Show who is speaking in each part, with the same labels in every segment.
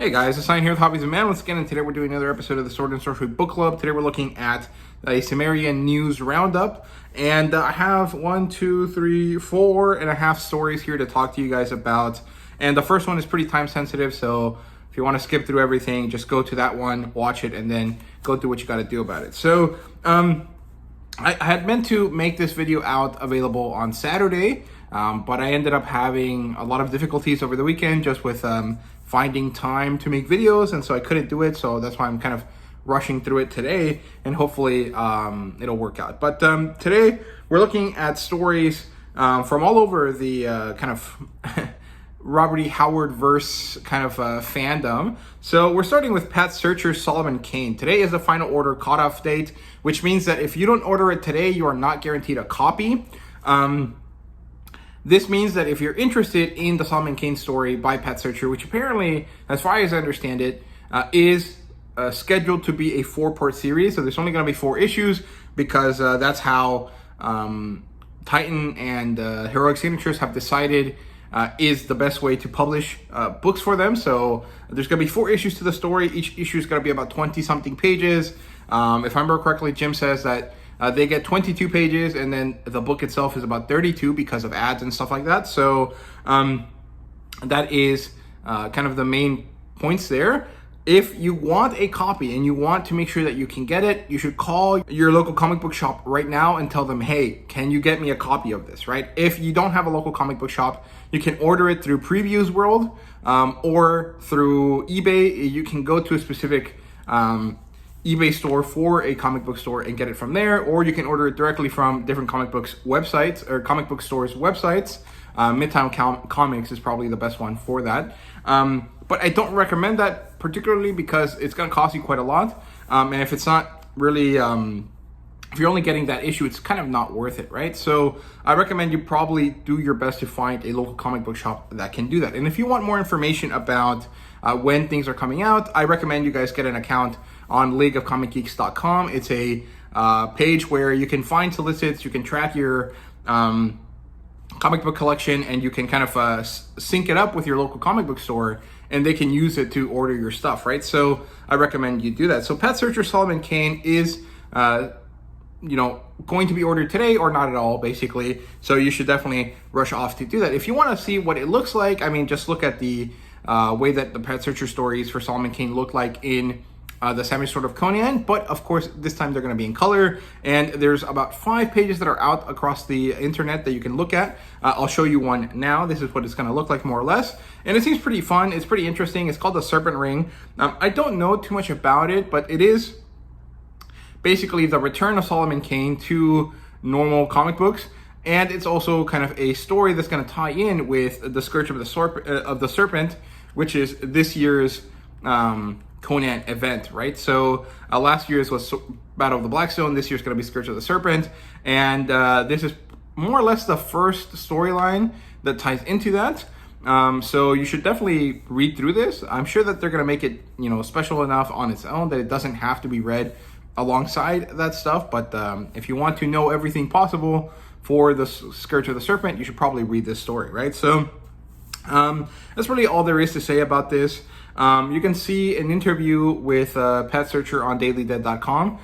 Speaker 1: Hey guys, it's Sign here with Hobbies of Man once again, and today we're doing another episode of the Sword and Sorcery Book Club. Today we're looking at a Cimmerian news roundup, and I have 4.5 stories here to talk to you guys about. And the first one is pretty time sensitive, so if you want to skip through everything, just go to that one, watch it, and then go through what you got to do about it. So, I had meant to make this video out available on Saturday, but I ended up having a lot of difficulties over the weekend just with finding time to make videos, and so I couldn't do it. So that's why I'm kind of rushing through it today, and hopefully it'll work out. But today we're looking at stories from all over the kind of Robert E. Howard verse kind of fandom. So we're starting with Pat Searcher's Solomon Kane. Today is the final order cutoff date, which means that if you don't order it today, you are not guaranteed a copy. This means that if you're interested in the Solomon Kane story by Pat Searcher, which apparently, as far as I understand it, is scheduled to be a 4-part series. So there's only going to be 4 issues because that's how Titan and Heroic Signatures have decided is the best way to publish books for them. So there's going to be 4 issues to the story. Each issue is going to be about 20-something pages. If I remember correctly, Jim says that they get 22 pages, and then the book itself is about 32 because of ads and stuff like that. So that is kind of the main points there. If you want a copy and you want to make sure that you can get it, you should call your local comic book shop right now and tell them, hey, can you get me a copy of this, right? If you don't have a local comic book shop, you can order it through Previews World or through eBay. You can go to a specific eBay store for a comic book store and get it from there, or you can order it directly from different comic books websites or comic book stores websites. Midtown Comics is probably the best one for that. But I don't recommend that particularly because it's going to cost you quite a lot. And if it's not really, if you're only getting that issue, it's kind of not worth it, right? So I recommend you probably do your best to find a local comic book shop that can do that. And if you want more information about when things are coming out, I recommend you guys get an account on leagueofcomicgeeks.com. It's a page where you can find solicits, you can track your comic book collection, and you can kind of sync it up with your local comic book store, and they can use it to order your stuff, right? So I recommend you do that. So Pat Searcher Solomon Kane is, going to be ordered today or not at all, basically. So you should definitely rush off to do that. If you want to see what it looks like, I mean, just look at the way that the Pat Searcher stories for Solomon Kane look like in the Samurai Sword of Conan, but of course this time they're going to be in color, and there's about 5 pages that are out across the internet that you can look at. I'll show you one now. This is what it's going to look like more or less, and it seems pretty fun. It's pretty interesting. It's called the Serpent Ring. I don't know too much about it, but it is basically the return of Solomon Kane to normal comic books, and it's also kind of a story that's going to tie in with the Scourge of the Serpent, which is this year's Conan event, right? So last year's was Battle of the Blackstone. This year's going to be Scourge of the Serpent, and this is more or less the first storyline that ties into that. So you should definitely read through this. I'm sure that they're going to make it, special enough on its own that it doesn't have to be read alongside that stuff. But if you want to know everything possible for the Scourge of the Serpent, you should probably read this story, right? So that's really all there is to say about this. You can see an interview with Pat Searcher on dailydead.com.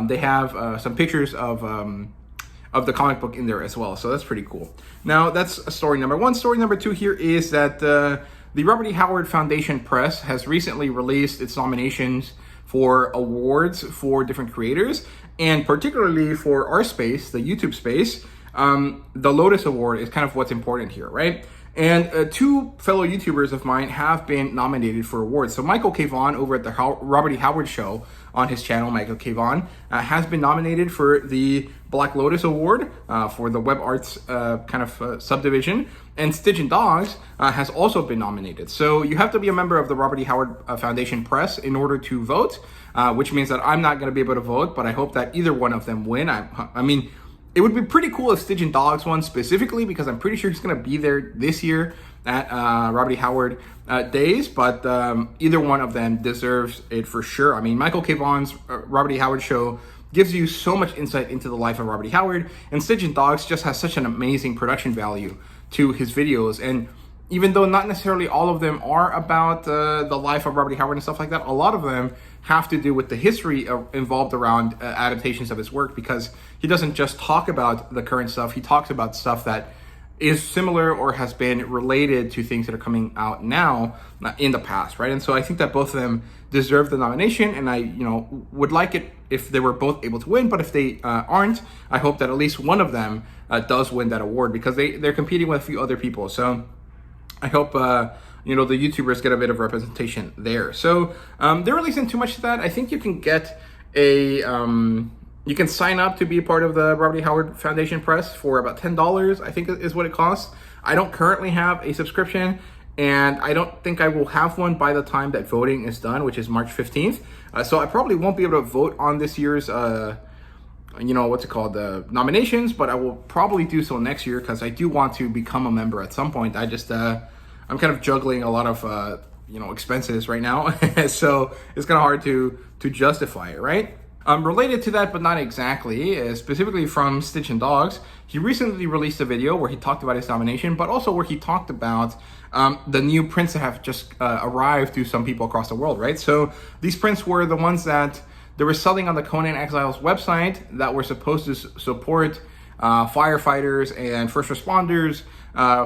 Speaker 1: They have some pictures of the comic book in there as well, so that's pretty cool. Now, that's story number 1. Story number 2 here is that the Robert E. Howard Foundation Press has recently released its nominations for awards for different creators, and particularly for our space, the YouTube space. The Lotus Award is kind of what's important here, right? And 2 fellow YouTubers of mine have been nominated for awards. So Michael K. Vaughn over at the Robert E. Howard Show on his channel, Michael K. Vaughn, has been nominated for the Black Lotus Award for the web arts subdivision. And Stitch and Dogs has also been nominated. So you have to be a member of the Robert E. Howard Foundation Press in order to vote, which means that I'm not going to be able to vote, but I hope that either one of them win. I mean, it would be pretty cool if Stitch and Dogs won specifically, because I'm pretty sure he's going to be there this year at Robert E. Howard Days, but either one of them deserves it for sure. I mean, Michael K. Vaughn's Robert E. Howard Show gives you so much insight into the life of Robert E. Howard, and Stitch and Dogs just has such an amazing production value to his videos. And even though not necessarily all of them are about the life of Robert E. Howard and stuff like that, a lot of them have to do with the history involved around adaptations of his work, because he doesn't just talk about the current stuff, he talks about stuff that is similar or has been related to things that are coming out now in the past, right? And so I think that both of them deserve the nomination, and I, would like it if they were both able to win, but if they aren't, I hope that at least one of them does win that award, because they're competing with a few other people. So I hope, the YouTubers get a bit of representation there. So there really isn't too much to that. I think you can get you can sign up to be a part of the Robert E. Howard Foundation Press for about $10, I think is what it costs. I don't currently have a subscription, and I don't think I will have one by the time that voting is done, which is March 15th. So I probably won't be able to vote on this year's, the nominations, but I will probably do so next year, because I do want to become a member at some point. I just, I'm kind of juggling a lot of, expenses right now. So it's kind of hard to justify it, right? Related to that, but not exactly, specifically from Stitch and Dogs, he recently released a video where he talked about his nomination, but also where he talked about the new prints that have just arrived to some people across the world, right? So these prints were the ones that they were selling on the Conan Exiles website that were supposed to support firefighters and first responders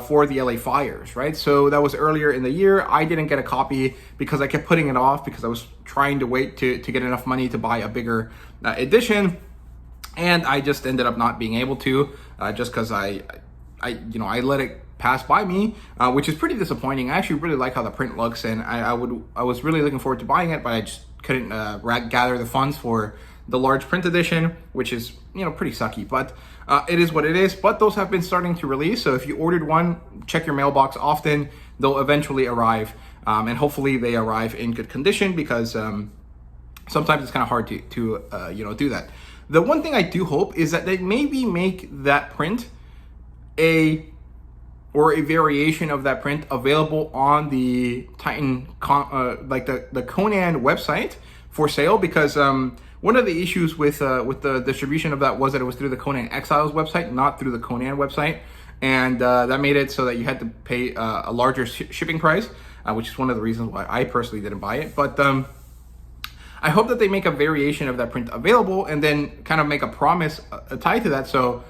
Speaker 1: for the LA fires, right? So that was earlier in the year. I didn't get a copy because I kept putting it off because I was trying to wait to get enough money to buy a bigger edition, and I just ended up not being able to, just because I let it pass by me, which is pretty disappointing. I actually really like how the print looks, and I was really looking forward to buying it, but I just couldn't gather the funds for the large print edition, which is pretty sucky, but it is what it is. But those have been starting to release, so if you ordered one, check your mailbox often. They'll eventually arrive, and hopefully they arrive in good condition, because sometimes it's kind of hard to do that. The one thing I do hope is that they maybe make that print a variation of that print available on the Titan the Conan website for sale, because one of the issues with the distribution of that was that it was through the Conan Exiles website, not through the Conan website, and that made it so that you had to pay a larger shipping price, which is one of the reasons why I personally didn't buy it. But I hope that they make a variation of that print available, and then kind of make a promise tied to that. So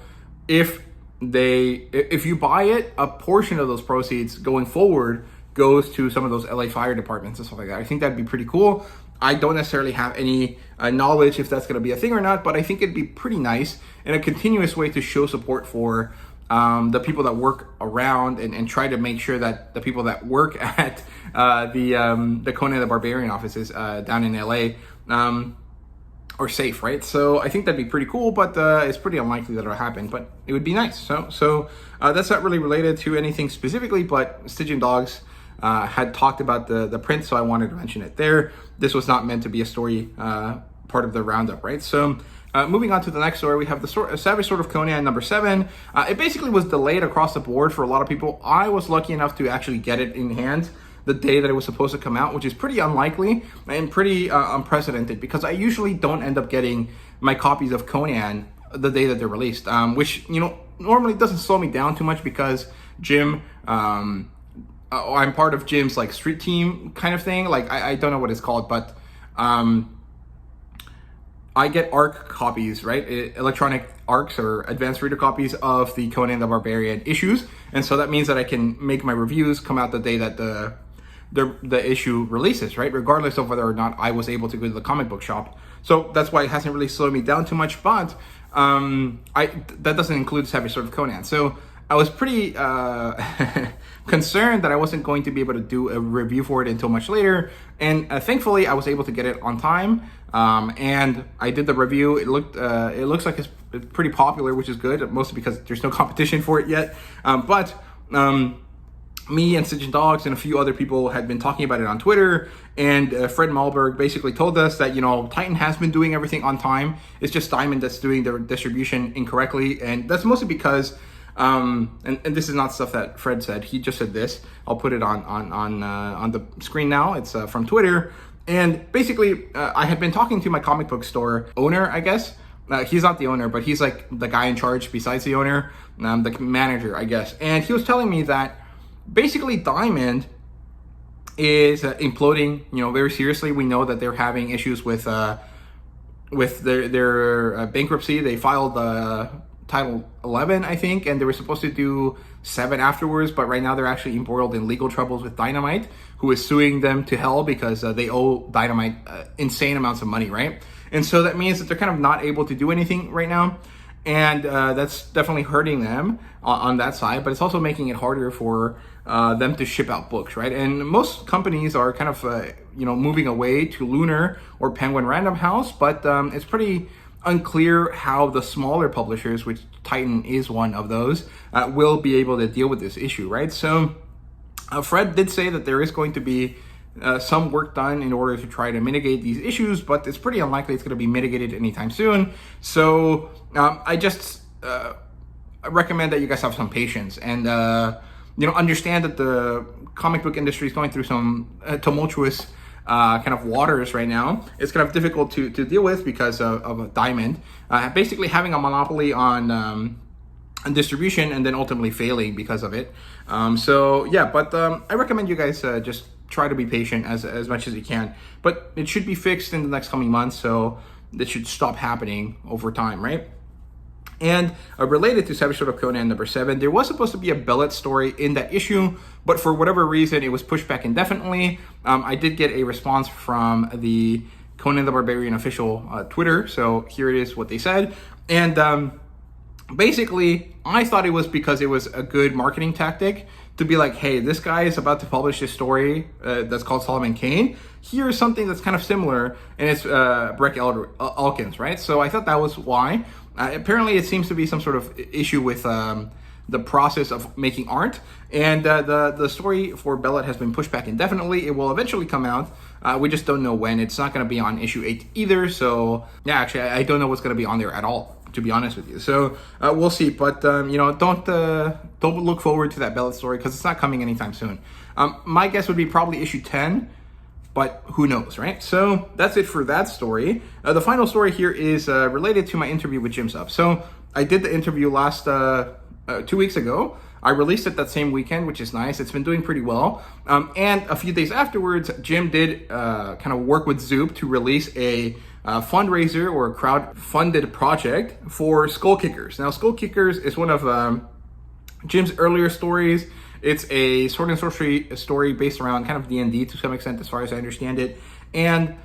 Speaker 1: if you buy it, a portion of those proceeds going forward goes to some of those LA fire departments and stuff like that. I think that'd be pretty cool. I don't necessarily have any knowledge if that's going to be a thing or not, but I think it'd be pretty nice and a continuous way to show support for the people that work around, and try to make sure that the people that work at the Conan the Barbarian offices down in LA are safe, right? So I think that'd be pretty cool, but it's pretty unlikely that it'll happen, but it would be nice. So that's not really related to anything specifically, but Stitch and Dogs had talked about the print, so I wanted to mention it there. This was not meant to be a story part of the roundup, right? So moving on to the next story, we have the Savage Sword of Conan number 7. It basically was delayed across the board for a lot of people. I was lucky enough to actually get it in hand the day that it was supposed to come out, which is pretty unlikely and pretty unprecedented, because I usually don't end up getting my copies of Conan the day that they're released, which normally doesn't slow me down too much, because Jim, I'm part of Jim's like street team kind of thing. Like I don't know what it's called, but I get ARC copies, right? Electronic ARCs or advanced reader copies of the Conan the Barbarian issues, and so that means that I can make my reviews come out the day that the issue releases, right? Regardless of whether or not I was able to go to the comic book shop. So that's why it hasn't really slowed me down too much. But that doesn't include Savage Sword of Conan. So I was pretty concerned that I wasn't going to be able to do a review for it until much later, and thankfully I was able to get it on time, and I did the review. It looks like it's pretty popular, which is good, mostly because there's no competition for it yet, but me and Stitch and Dogs and a few other people had been talking about it on Twitter, and Fred Malberg basically told us that Titan has been doing everything on time. It's just Diamond that's doing the distribution incorrectly, and that's mostly because and this is not stuff that Fred said. He just said this. I'll put it on the screen now. It's from Twitter, and basically I had been talking to my comic book store owner, I guess. He's not the owner, but he's like the guy in charge besides the owner, the manager, I guess. And he was telling me that basically Diamond is imploding, very seriously. We know that they're having issues with their bankruptcy. They filed Title 11, I think, and they were supposed to do 7 afterwards, but right now they're actually embroiled in legal troubles with Dynamite, who is suing them to hell because they owe Dynamite insane amounts of money, right? And so that means that they're kind of not able to do anything right now, and that's definitely hurting them on that side, but it's also making it harder for them to ship out books, right? And most companies are kind of, moving away to Lunar or Penguin Random House, but it's pretty unclear how the smaller publishers, which Titan is one of those, will be able to deal with this issue, right? So Fred did say that there is going to be some work done in order to try to mitigate these issues, but it's pretty unlikely it's going to be mitigated anytime soon. So I just recommend that you guys have some patience and understand that the comic book industry is going through some tumultuous kind of waters right now. It's kind of difficult to deal with because of Diamond basically having a monopoly on distribution and then ultimately failing because of it. But I recommend you guys just try to be patient as much as you can. But it should be fixed in the next coming months, so that should stop happening over time, right? And related to Savage Sword of Conan number 7, there was supposed to be a Bellet story in that issue, but for whatever reason, it was pushed back indefinitely. I did get a response from the Conan the Barbarian official Twitter, so here it is what they said. And basically, I thought it was because it was a good marketing tactic to be like, hey, this guy is about to publish this story that's called Solomon Kane. Here's something that's kind of similar, and it's Breck Elkins, right? So I thought that was why. Apparently, it seems to be some sort of issue with the process of making art, and the story for Bellet has been pushed back indefinitely. It will eventually come out. We just don't know when. It's not going to be on issue 8 either. So yeah, actually, I don't know what's going to be on there at all, to be honest with you. So we'll see. But don't look forward to that Bellet story because it's not coming anytime soon. My guess would be probably issue 10. But who knows, right? So that's it for that story. The final story here is related to my interview with Jim Zub. So I did the interview last 2 weeks ago. I released it that same weekend, which is nice. It's been doing pretty well. And a few days afterwards, Jim did kind of work with Zoop to release a fundraiser or a crowd-funded project for Skullkickers. Now, Skullkickers is one of Jim's earlier stories. It's a sword and sorcery story based around kind of D&D to some extent, as far as I understand it. And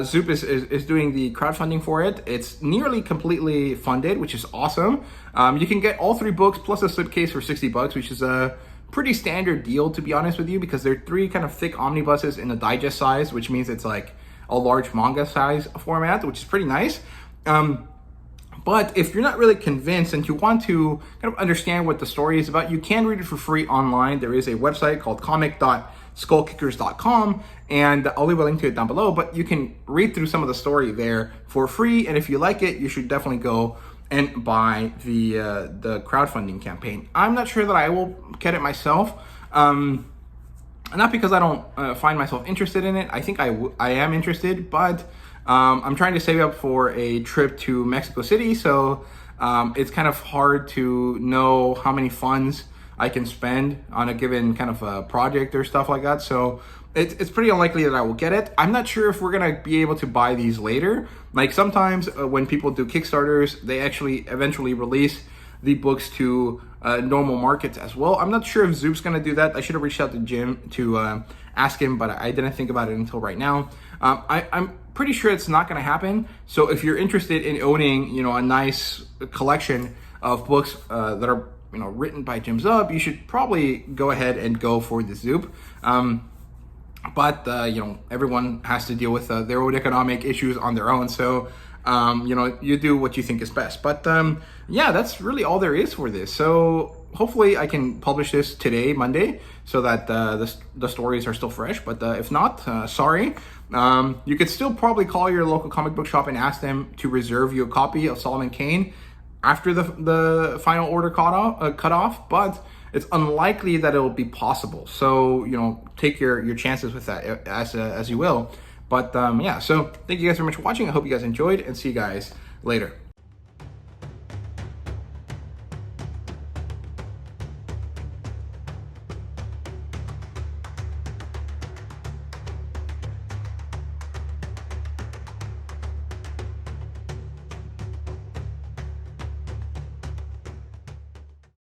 Speaker 1: Zoop is doing the crowdfunding for it. It's nearly completely funded, which is awesome. You can get all 3 books plus a slipcase for $60, which is a pretty standard deal, to be honest with you, because they're 3 kind of thick omnibuses in a digest size, which means it's like a large manga size format, which is pretty nice. But if you're not really convinced and you want to kind of understand what the story is about, you can read it for free online. There is a website called comic.skullkickers.com, and I'll leave a link to it down below, but you can read through some of the story there for free, and if you like it, you should definitely go and buy the crowdfunding campaign. I'm not sure that I will get it myself, not because I don't find myself interested in it. I think I am interested, but I'm trying to save up for a trip to Mexico City, so it's kind of hard to know how many funds I can spend on a given kind of a project or stuff like that. So it's pretty unlikely that I will get it. I'm not sure if we're gonna be able to buy these later. Like sometimes when people do Kickstarters, they actually eventually release the books to normal markets as well. I'm not sure if Zoop's gonna do that. I should have reached out to Jim to ask him, but I didn't think about it until right now. I'm pretty sure it's not gonna happen. So if you're interested in owning, a nice collection of books that are, written by Jim Zub, you should probably go ahead and go for the Zoop. But everyone has to deal with their own economic issues on their own. So you do what you think is best. But that's really all there is for this. So hopefully I can publish this today, Monday, so that the stories are still fresh. But if not, sorry. You could still probably call your local comic book shop and ask them to reserve you a copy of Solomon Kane after the final order cut off, but it's unlikely that it'll be possible. So, take your chances with that as you will. But so thank you guys very much for watching. I hope you guys enjoyed, and see you guys later.